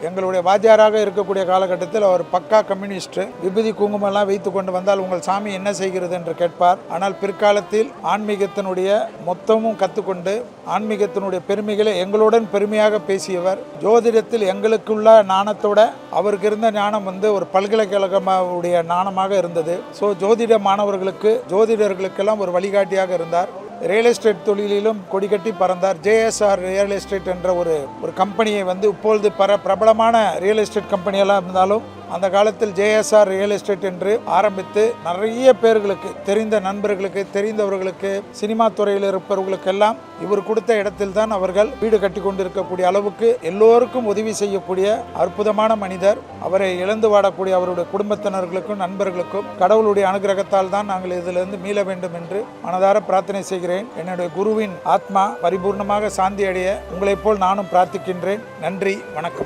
எங்களுடைய வாத்தியாராக இருக்கக்கூடிய காலகட்டத்தில் அவர் பக்கா கம்யூனிஸ்ட். விபூதி குங்குமம்லாம் வைத்து கொண்டு வந்தால் உங்கள் சாமி என்ன செய்கிறது என்று கேட்பார். ஆனால் பிற்காலத்தில் ஆன்மீகத்தினுடைய மொத்தமும் கற்றுக்கொண்டு ஆன்மீகத்தினுடைய பெருமைகளை எங்களுடன் பெருமையாக பேசியவர். ஜோதிடத்தில் எங்களுக்குள்ள ஞானத்தோட அவருக்கு இருந்த ஞானம் ஒரு பல்கலைக்கழகமுடைய ஞானமாக இருந்தது. ஸோ ஜோதிட மாணவர்களுக்கு ஜோதிடர்களுக்கெல்லாம் ஒரு வழிகாட்டியாக இருந்தார். ரியல் எஸ்டேட் தொழிலிலும் கொடிகட்டி பறந்தார். JSR ரியல் எஸ்டேட் என்ற ஒரு கம்பெனியை இப்பொழுது பிரபலமான ரியல் எஸ்டேட் கம்பெனியெல்லாம் இருந்தாலும் அந்த காலத்தில் JSR ரியல் எஸ்டேட் என்று ஆரம்பித்து நிறைய பேர்களுக்கு, தெரிந்த நண்பர்களுக்கு, தெரிந்தவர்களுக்கு, சினிமா துறையில் இருப்பவர்களுக்கெல்லாம் இவர் கொடுத்த இடத்தில் தான் அவர்கள் வீடு கட்டி கொண்டிருக்கக்கூடிய அளவுக்கு எல்லோருக்கும் உதவி செய்யக்கூடிய அற்புதமான மனிதர். அவரை இழந்து வாடக்கூடிய அவருடைய குடும்பத்தினர்களுக்கும் நண்பர்களுக்கும் கடவுளுடைய அனுகிரகத்தால் தான் நாங்கள் இதிலிருந்து மீள வேண்டும் என்று மனதார பிரார்த்தனை செய்கிறேன். என்னுடைய குருவின் ஆத்மா பரிபூர்ணமாக சாந்தி அடைய உங்களைப் போல் நானும் பிரார்த்திக்கின்றேன். நன்றி, வணக்கம்.